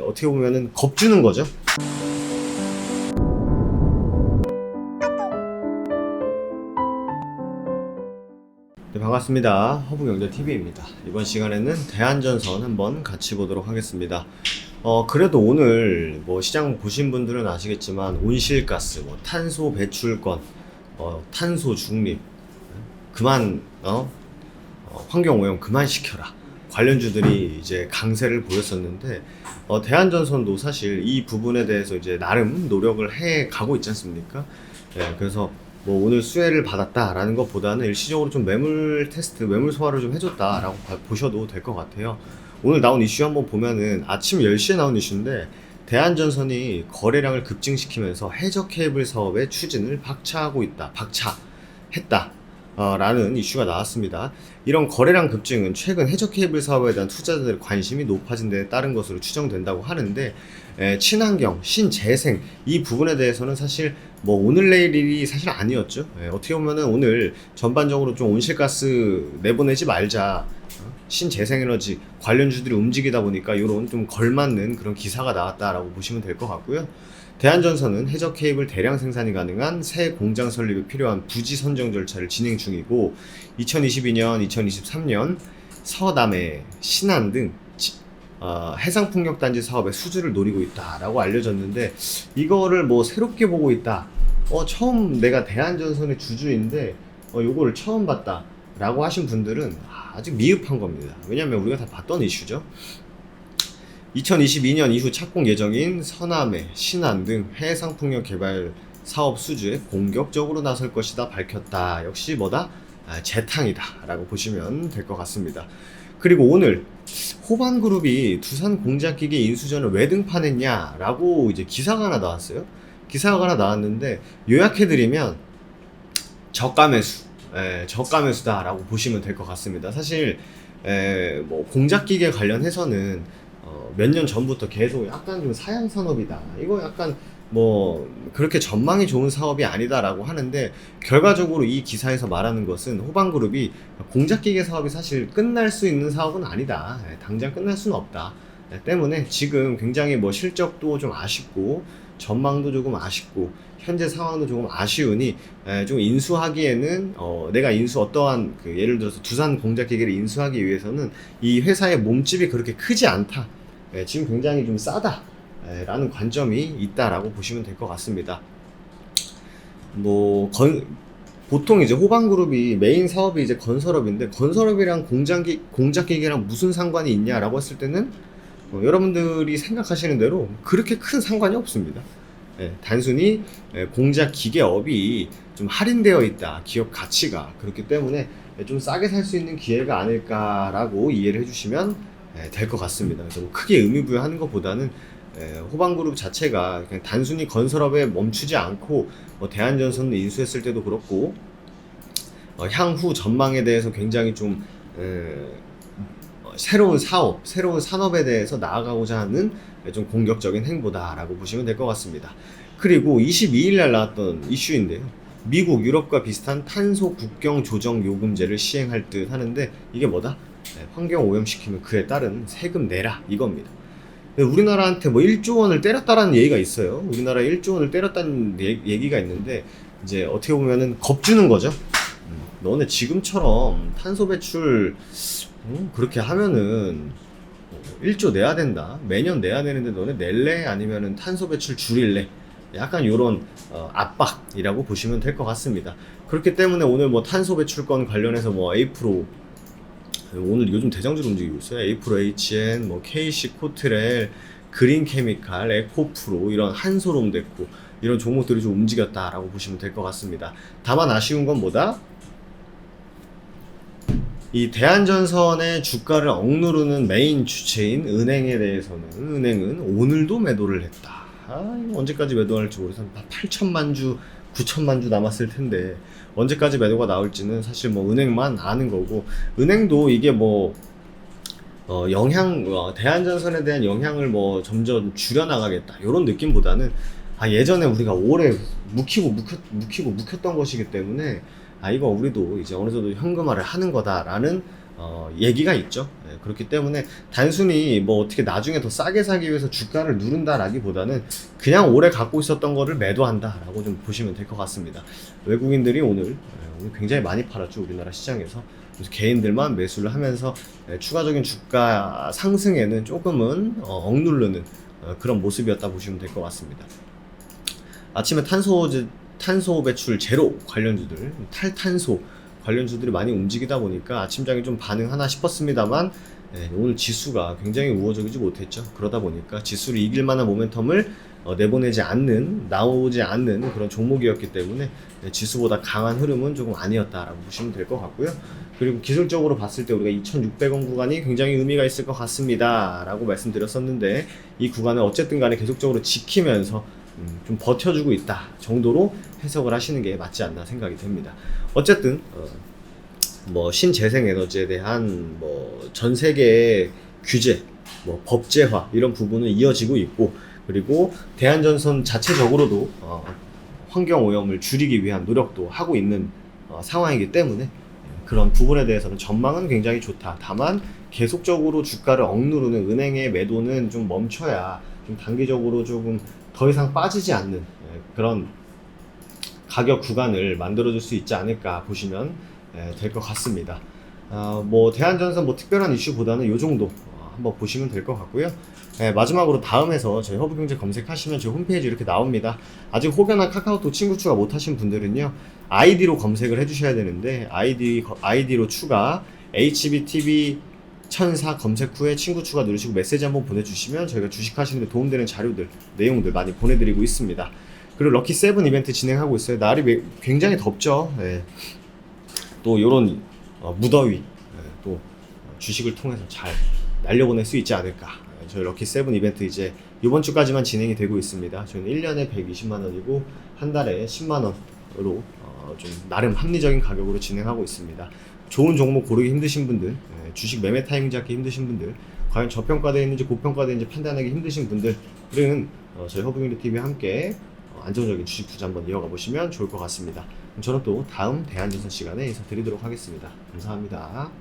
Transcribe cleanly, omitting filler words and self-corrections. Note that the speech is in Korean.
어떻게 보면은 겁주는 거죠. 네, 반갑습니다. 허브경제TV입니다. 이번 시간에는 대한전선 한번 같이 보도록 하겠습니다. 그래도 오늘 뭐 시장 보신 분들은 아시겠지만 온실가스, 탄소 배출권, 탄소 중립, 그만, 환경오염 그만 시켜라. 관련주들이 이제 강세를 보였었는데, 대한전선도 사실 이 부분에 대해서 이제 나름 노력을 해 가고 있지 않습니까? 예, 그래서 뭐 오늘 수혜를 받았다라는 것보다는 일시적으로 좀 매물 테스트, 매물 소화를 좀 해줬다라고 보셔도 될 것 같아요. 오늘 나온 이슈 한번 보면은 아침 10시에 나온 이슈인데, 대한전선이 거래량을 급증시키면서 해저 케이블 사업의 추진을 박차했다. 라는 이슈가 나왔습니다. 이런 거래량 급증은 최근 해저 케이블 사업에 대한 투자자들의 관심이 높아진 데 따른 것으로 추정된다고 하는데, 친환경, 신재생 이 부분에 대해서는 사실 뭐 오늘 내일 일이 사실 아니었죠. 어떻게 보면은 오늘 전반적으로 좀 온실가스 내보내지 말자, 신재생에너지 관련주들이 움직이다 보니까 이런 좀 걸맞는 그런 기사가 나왔다라고 보시면 될 것 같고요. 대한전선은 해저 케이블 대량 생산이 가능한 새 공장 설립에 필요한 부지 선정 절차를 진행 중이고, 2022년, 2023년 서남해, 신안 등 해상풍력단지 사업의 수주를 노리고 있다라고 알려졌는데, 이거를 뭐 새롭게 보고 있다. 처음 내가 대한전선의 주주인데 요거를 처음 봤다 라고 하신 분들은 아직 미흡한 겁니다. 왜냐면 우리가 다 봤던 이슈죠. 2022년 이후 착공 예정인 서남해, 신안 등 해상풍력 개발 사업 수주에 공격적으로 나설 것이다 밝혔다. 역시 뭐다? 재탕이다 라고 보시면 될 것 같습니다. 그리고 오늘 호반그룹이 두산 공작기계 인수전을 왜 등판했냐 라고 이제 기사가 하나 나왔어요. 기사가 하나 나왔는데 요약해드리면 저가 매수다 라고 보시면 될 것 같습니다. 사실 뭐 공작기계 관련해서는 몇 년 전부터 계속 약간 좀 사양 산업이다, 이거 약간 뭐 그렇게 전망이 좋은 사업이 아니다라고 하는데, 결과적으로 이 기사에서 말하는 것은 호반그룹이 공작기계 사업이 사실 끝날 수 있는 사업은 아니다, 당장 끝날 수는 없다 때문에 지금 굉장히 뭐 실적도 좀 아쉽고 전망도 조금 아쉽고 현재 상황도 조금 아쉬우니 좀 인수하기에는 내가 어떠한 예를 들어서 두산 공작기계를 인수하기 위해서는 이 회사의 몸집이 그렇게 크지 않다, 지금 굉장히 좀 싸다 라는 관점이 있다라고 보시면 될 것 같습니다. 보통 이제 호반그룹이 메인 사업이 이제 건설업인데, 건설업이랑 공작기계랑 무슨 상관이 있냐라고 했을 때는 여러분들이 생각하시는 대로 그렇게 큰 상관이 없습니다. 단순히 공작기계업이 좀 할인되어 있다, 기업 가치가 그렇기 때문에 좀 싸게 살 수 있는 기회가 아닐까라고 이해를 해주시면 될 것 같습니다. 그래서 뭐 크게 의미부여하는 것보다는 호반그룹 자체가 그냥 단순히 건설업에 멈추지 않고 대한전선을 인수했을 때도 그렇고 향후 전망에 대해서 굉장히 좀 새로운 산업에 대해서 나아가고자 하는 좀 공격적인 행보다라고 보시면 될 것 같습니다. 그리고 22일 날 나왔던 이슈인데요. 미국, 유럽과 비슷한 탄소 국경 조정 요금제를 시행할 듯 하는데, 이게 뭐다? 환경 오염시키면 그에 따른 세금 내라 이겁니다. 우리나라한테 뭐 1조 원을 때렸다라는 얘기가 있어요. 우리나라에 1조 원을 때렸다는 얘기가 있는데, 이제 어떻게 보면은 겁주는 거죠. 너네 지금처럼 탄소 배출 그렇게 하면은 1조 내야 된다, 매년 내야 되는데 너네 낼래? 아니면은 탄소 배출 줄일래? 약간 요런 압박이라고 보시면 될 것 같습니다. 그렇기 때문에 오늘 뭐 탄소 배출권 관련해서 뭐 A-프로, 오늘 요즘 대장주로 움직이고 있어요. A-프로 HN, 뭐 KC 코트렐, 그린케미칼, 에코프로, 이런 한솔홈데코 이런 종목들이 좀 움직였다라고 보시면 될 것 같습니다. 다만 아쉬운 건 뭐다? 이 대한전선의 주가를 억누르는 메인 주체인 은행에 대해서는, 은행은 오늘도 매도를 했다. 이거 언제까지 매도할지 모르겠어요. 8천만 주, 9천만 주 남았을 텐데 언제까지 매도가 나올지는 사실 뭐 은행만 아는 거고, 은행도 이게 뭐 대한전선에 대한 영향을 뭐 점점 줄여나가겠다 이런 느낌보다는, 예전에 우리가 오래 묵혔던 것이기 때문에 이거 우리도 이제 어느 정도 현금화를 하는 거다라는 얘기가 있죠. 예, 그렇기 때문에 단순히 뭐 어떻게 나중에 더 싸게 사기 위해서 주가를 누른다라기보다는 그냥 오래 갖고 있었던 거를 매도한다라고 좀 보시면 될 것 같습니다. 외국인들이 오늘 굉장히 많이 팔았죠. 우리나라 시장에서. 그래서 개인들만 매수를 하면서 추가적인 주가 상승에는 조금은 억누르는 그런 모습이었다 보시면 될 것 같습니다. 아침에 탄소 배출 제로 관련주들, 탈탄소 관련주들이 많이 움직이다 보니까 아침장에 좀 반응하나 싶었습니다만 오늘 지수가 굉장히 우호적이지 못했죠. 그러다 보니까 지수를 이길 만한 모멘텀을 나오지 않는 그런 종목이었기 때문에 지수보다 강한 흐름은 조금 아니었다라고 보시면 될 것 같고요. 그리고 기술적으로 봤을 때 우리가 2,600원 구간이 굉장히 의미가 있을 것 같습니다 라고 말씀드렸었는데, 이 구간을 어쨌든 간에 계속적으로 지키면서 좀 버텨주고 있다 정도로 해석을 하시는 게 맞지 않나 생각이 됩니다. 어쨌든 뭐 신재생에너지에 대한 뭐 전 세계의 규제, 뭐 법제화 이런 부분은 이어지고 있고, 그리고 대한전선 자체적으로도 환경오염을 줄이기 위한 노력도 하고 있는 상황이기 때문에 그런 부분에 대해서는 전망은 굉장히 좋다. 다만 계속적으로 주가를 억누르는 은행의 매도는 좀 멈춰야 좀 단기적으로 조금 더 이상 빠지지 않는 그런 가격 구간을 만들어줄 수 있지 않을까 보시면 될 것 같습니다. 뭐 대한전선 뭐 특별한 이슈보다는 요 정도 한번 보시면 될 것 같고요. 마지막으로 다음에서 저희 허브경제 검색하시면 저희 홈페이지 이렇게 나옵니다. 아직 혹여나 카카오톡 친구 추가 못하신 분들은요, 아이디로 검색을 해주셔야 되는데, 아이디로 추가 HBTV 1004 검색 후에 친구 추가 누르시고 메시지 한번 보내주시면 저희가 주식하시는 데 도움되는 자료들, 내용들 많이 보내드리고 있습니다. 그리고 럭키 세븐 이벤트 진행하고 있어요. 날이 굉장히 덥죠. 또 요런 무더위 또 주식을 통해서 잘 날려보낼 수 있지 않을까. 저희 럭키 세븐 이벤트 이제 이번 주까지만 진행이 되고 있습니다. 저희는 1년에 120만 원이고 한 달에 10만 원으로 좀 나름 합리적인 가격으로 진행하고 있습니다. 좋은 종목 고르기 힘드신 분들, 주식 매매 타이밍 잡기 힘드신 분들, 과연 저평가되어 있는지 고평가되어 있는지 판단하기 힘드신 분들은 저희 허브경제 TV와 함께 안정적인 주식 투자 한번 이어가 보시면 좋을 것 같습니다. 그럼 저는 또 다음 대한전선 시간에 인사드리도록 하겠습니다. 감사합니다.